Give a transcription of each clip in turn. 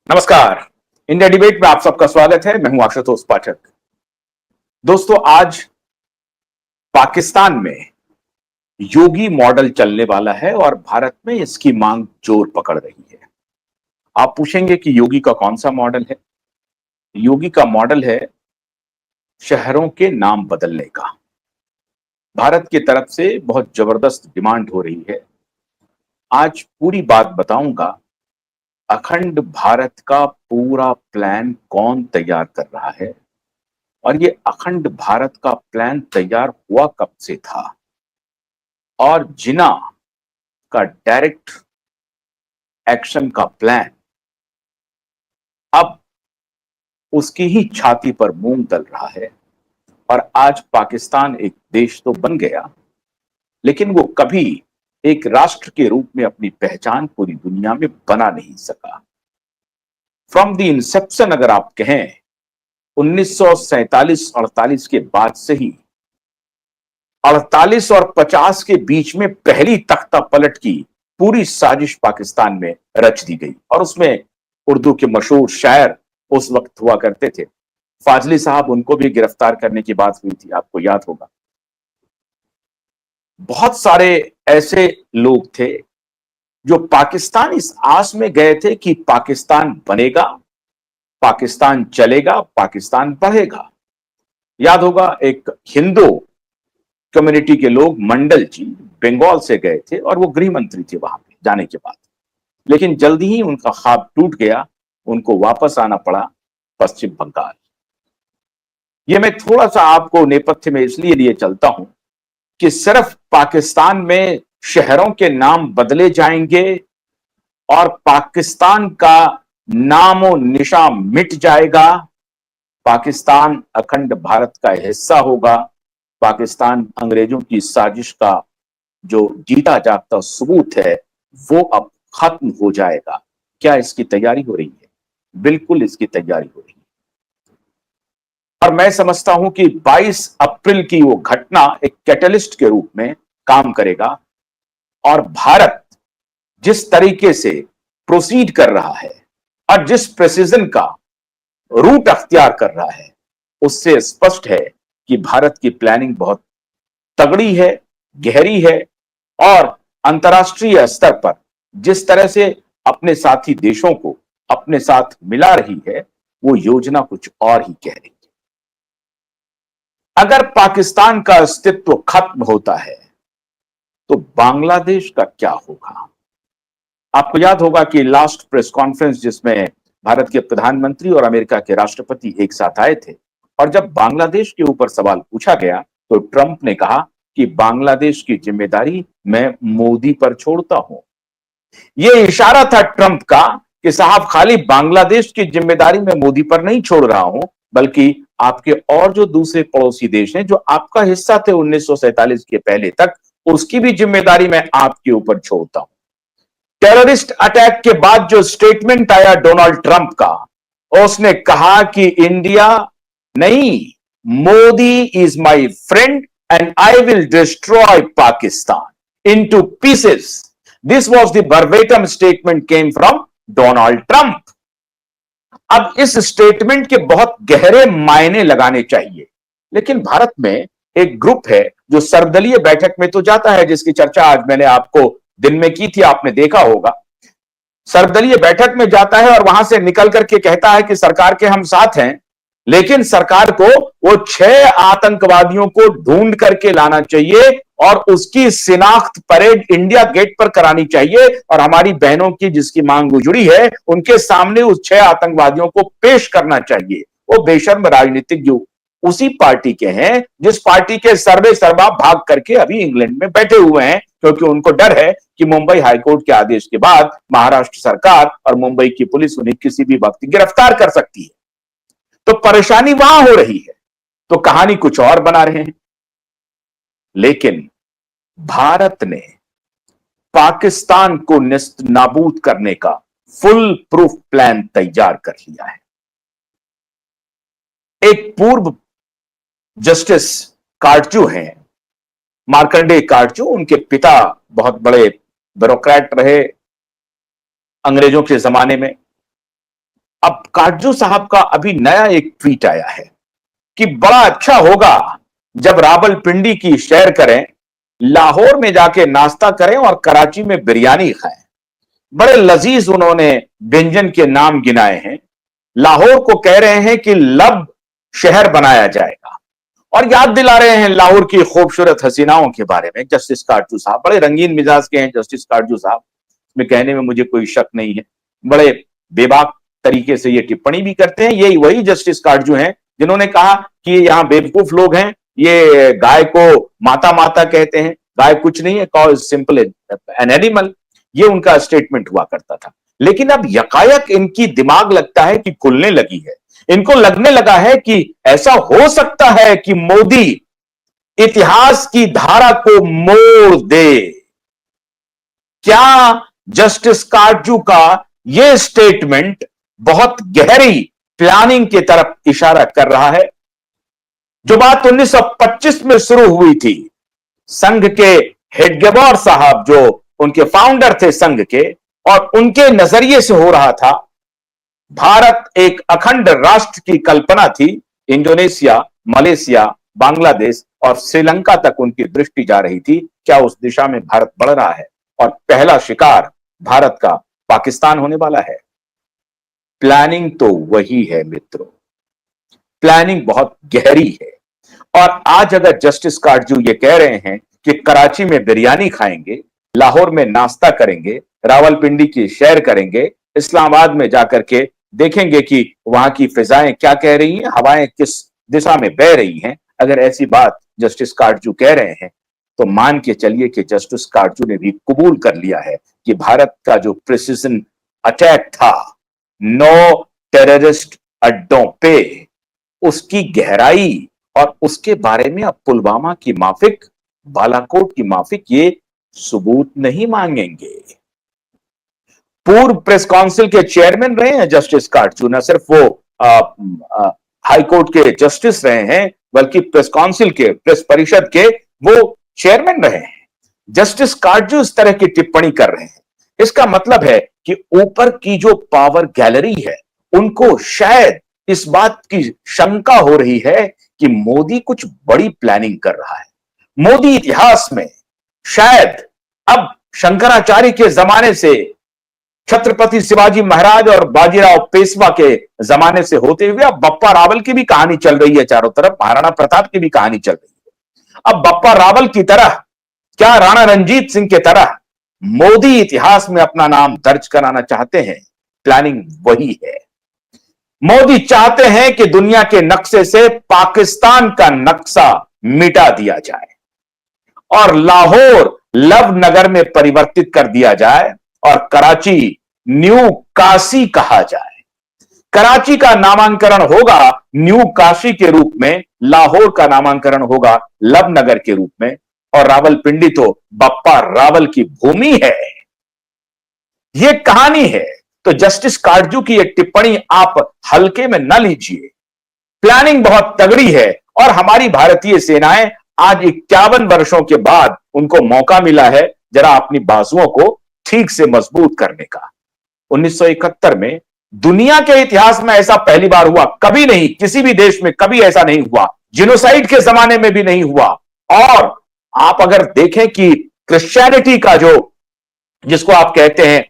नमस्कार। India debate में आप सबका स्वागत है। मैं हूं आशुतोष पाठक। दोस्तों, आज पाकिस्तान में योगी मॉडल चलने वाला है और भारत में इसकी मांग जोर पकड़ रही है। आप पूछेंगे कि योगी का कौन सा मॉडल है? योगी का मॉडल है शहरों के नाम बदलने का। भारत की तरफ से बहुत जबरदस्त डिमांड हो रही है। आज पूरी बात बताऊंगा। अखंड भारत का पूरा प्लान कौन तैयार कर रहा है और ये अखंड भारत का प्लान तैयार हुआ कब से था और जिना का डायरेक्ट एक्शन का प्लान अब उसकी ही छाती पर मूंग तल रहा है। और आज पाकिस्तान एक देश तो बन गया, लेकिन वो कभी एक राष्ट्र के रूप में अपनी पहचान पूरी दुनिया में बना नहीं सका। फ्रॉम द इंसेप्शन अगर आप कहें 1947-48 के बाद से ही 48 और 50 के बीच में पहली तख्ता पलट की पूरी साजिश पाकिस्तान में रच दी गई। और उसमें उर्दू के मशहूर शायर उस वक्त हुआ करते थे, फाजली साहब, उनको भी गिरफ्तार करने की बात हुई थी, आपको याद होगा। बहुत सारे ऐसे लोग थे जो पाकिस्तान इस आस में गए थे कि पाकिस्तान बनेगा, पाकिस्तान चलेगा, पाकिस्तान बढ़ेगा। याद होगा, एक हिंदू कम्युनिटी के लोग मंडल जी बंगाल से गए थे और वो गृह मंत्री थे वहां पे जाने के बाद, लेकिन जल्दी ही उनका ख्वाब टूट गया, उनको वापस आना पड़ा पश्चिम बंगाल। ये मैं थोड़ा सा आपको नेपथ्य में इसलिए लिए चलता हूं कि सिर्फ पाकिस्तान में शहरों के नाम बदले जाएंगे और पाकिस्तान का नामो निशा मिट जाएगा, पाकिस्तान अखंड भारत का हिस्सा होगा, पाकिस्तान अंग्रेजों की साजिश का जो जीता जागता सबूत है वो अब खत्म हो जाएगा। क्या इसकी तैयारी हो रही है? बिल्कुल इसकी तैयारी हो रही है। और मैं समझता हूं कि 22 अप्रैल की वो घटना एक कैटलिस्ट के रूप में काम करेगा और भारत जिस तरीके से प्रोसीड कर रहा है और जिस प्रेसिजन का रूट अख्तियार कर रहा है, उससे स्पष्ट है कि भारत की प्लानिंग बहुत तगड़ी है, गहरी है और अंतर्राष्ट्रीय स्तर पर जिस तरह से अपने साथी देशों को अपने साथ मिला रही है, वो योजना कुछ और ही कह रही है। अगर पाकिस्तान का अस्तित्व खत्म होता है तो बांग्लादेश का क्या होगा? आपको याद होगा कि लास्ट प्रेस कॉन्फ्रेंस जिसमें भारत के प्रधानमंत्री और अमेरिका के राष्ट्रपति एक साथ आए थे और जब बांग्लादेश के ऊपर सवाल पूछा गया तो ट्रंप ने कहा कि बांग्लादेश की जिम्मेदारी मैं मोदी पर छोड़ता हूं। यह इशारा था ट्रंप का कि साहब, खाली बांग्लादेश की जिम्मेदारी मैं मोदी पर नहीं छोड़ रहा हूं, बल्कि आपके और जो दूसरे पड़ोसी देश हैं जो आपका हिस्सा थे 1947 के पहले तक, उसकी भी जिम्मेदारी मैं आपके ऊपर छोड़ता हूं। टेररिस्ट अटैक के बाद जो स्टेटमेंट आया डोनाल्ड ट्रंप का, उसने कहा कि इंडिया नहीं, Modi is my friend and I will destroy Pakistan into pieces. This was the verbatim statement came from Donald Trump. अब इस स्टेटमेंट के बहुत गहरे मायने लगाने चाहिए, लेकिन भारत में एक ग्रुप है जो सर्वदलीय बैठक में तो जाता है, जिसकी चर्चा आज मैंने आपको दिन में की थी, आपने देखा होगा। सर्वदलीय बैठक में जाता है और वहां से निकल करके कहता है कि सरकार के हम साथ हैं, लेकिन सरकार को वो 6 आतंकवादियों को ढूंढ करके लाना चाहिए और उसकी शिनाख्त परेड इंडिया गेट पर करानी चाहिए और हमारी बहनों की जिसकी मांग जुड़ी है उनके सामने उस 6 आतंकवादियों को पेश करना चाहिए। वो बेशर्म राजनीतिक जो उसी पार्टी के हैं जिस पार्टी के सर्वे सर्वा भाग करके अभी इंग्लैंड में बैठे हुए हैं, क्योंकि उनको डर है कि मुंबई हाईकोर्ट के आदेश के बाद महाराष्ट्र सरकार और मुंबई की पुलिस उन्हें किसी भी वक्त गिरफ्तार कर सकती है। तो परेशानी वहां हो रही है, तो कहानी कुछ और बना रहे हैं। लेकिन भारत ने पाकिस्तान को निस्त नाबूद करने का फुल प्रूफ प्लान तैयार कर लिया है। एक पूर्व जस्टिस काटजू हैं, मार्कंडेय काटजू, उनके पिता बहुत बड़े ब्यूरोक्रेट रहे अंग्रेजों के जमाने में। अब काटजू साहब का अभी नया एक ट्वीट आया है कि बड़ा अच्छा होगा जब रावलपिंडी की सैर करें, लाहौर में जाके नाश्ता करें और कराची में बिरयानी खाएं। बड़े लजीज उन्होंने व्यंजन के नाम गिनाए हैं। लाहौर को कह रहे हैं कि लब शहर बनाया जाएगा और याद दिला रहे हैं लाहौर की खूबसूरत हसीनाओं के बारे में। जस्टिस काटजू साहब बड़े रंगीन मिजाज के हैं। जस्टिस काटजू साहब में कहने में मुझे कोई शक नहीं है, बड़े बेबाक तरीके से ये टिप्पणी भी करते हैं। यही वही जस्टिस काटजू हैं जिन्होंने कहा कि यहाँ बेवकूफ लोग हैं, ये गाय को माता माता कहते हैं, गाय कुछ नहीं है, कॉ इज सिंपल एन एनिमल। ये उनका स्टेटमेंट हुआ करता था। लेकिन अब यकायक इनकी दिमाग लगता है कि खुलने लगी है। इनको लगने लगा है कि ऐसा हो सकता है कि मोदी इतिहास की धारा को मोड़ दे। क्या जस्टिस काटजू का यह स्टेटमेंट बहुत गहरी प्लानिंग की तरफ इशारा कर रहा है? जो बात 1925 में शुरू हुई थी, संघ के हेडगेवार साहब जो उनके फाउंडर थे संघ के, और उनके नजरिए से हो रहा था, भारत एक अखंड राष्ट्र की कल्पना थी। इंडोनेशिया, मलेशिया, बांग्लादेश और श्रीलंका तक उनकी दृष्टि जा रही थी। क्या उस दिशा में भारत बढ़ रहा है? और पहला शिकार भारत का पाकिस्तान होने वाला है। प्लानिंग तो वही है मित्रों, प्लानिंग बहुत गहरी है। और आज अगर जस्टिस काटजू ये कह रहे हैं कि कराची में बिरयानी खाएंगे, लाहौर में नाश्ता करेंगे, रावलपिंडी की सैर करेंगे, इस्लामाबाद में जाकर के देखेंगे कि वहां की फिजाएं क्या कह रही हैं, हवाएं किस दिशा में बह रही हैं, अगर ऐसी बात जस्टिस काटजू कह रहे हैं तो मान के चलिए कि जस्टिस काटजू ने भी कबूल कर लिया है कि भारत का जो प्रिसिजन अटैक था 9 टेररिस्ट अड्डों पे, उसकी गहराई और उसके बारे में अब पुलवामा की माफिक, बालाकोट की माफिक ये सबूत नहीं मांगेंगे। पूर्व प्रेस काउंसिल के चेयरमैन रहे हैं जस्टिस काटजू, न सिर्फ वो हाई कोर्ट के जस्टिस रहे हैं, बल्कि प्रेस काउंसिल के, प्रेस परिषद के वो चेयरमैन रहे हैं। जस्टिस काटजू इस तरह की टिप्पणी कर रहे हैं, इसका मतलब है कि ऊपर की जो पावर गैलरी है उनको शायद इस बात की शंका हो रही है कि मोदी कुछ बड़ी प्लानिंग कर रहा है। मोदी इतिहास में शायद अब शंकराचार्य के जमाने से, छत्रपति शिवाजी महाराज और बाजीराव पेशवा के जमाने से होते हुए अब बप्पा रावल की भी कहानी चल रही है चारों तरफ, महाराणा प्रताप की भी कहानी चल रही है। अब बप्पा रावल की तरह, क्या राणा रंजीत सिंह की तरह मोदी इतिहास में अपना नाम दर्ज कराना चाहते हैं। प्लानिंग वही है। मोदी चाहते हैं कि दुनिया के नक्शे से पाकिस्तान का नक्शा मिटा दिया जाए और लाहौर लव नगर में परिवर्तित कर दिया जाए और कराची न्यू काशी कहा जाए। कराची का नामांकरण होगा न्यू काशी के रूप में, लाहौर का नामांकरण होगा लव नगर के रूप में, और रावलपिंडी तो बप्पा रावल की भूमि है। यह कहानी है। तो जस्टिस काटजू की यह टिप्पणी आप हल्के में न लीजिए। प्लानिंग बहुत तगड़ी है और हमारी भारतीय सेनाएं आज 51 वर्षों के बाद उनको मौका मिला है जरा अपनी बाजुओं को ठीक से मजबूत करने का। 1971 में दुनिया के इतिहास में ऐसा पहली बार हुआ, कभी नहीं, किसी भी देश में कभी ऐसा नहीं हुआ, जिनोसाइड के जमाने में भी नहीं हुआ। और आप अगर देखें कि क्रिश्चियनिटी का जो, जिसको आप कहते हैं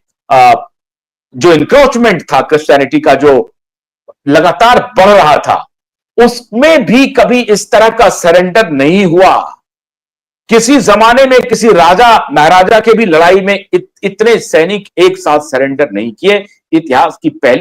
जो इंक्रोचमेंट था, क्रिश्चियनिटी का जो लगातार बढ़ रहा था, उसमें भी कभी इस तरह का सरेंडर नहीं हुआ। किसी जमाने में किसी राजा महाराजा के भी लड़ाई में इतने सैनिक एक साथ सरेंडर नहीं किए। इतिहास की पहली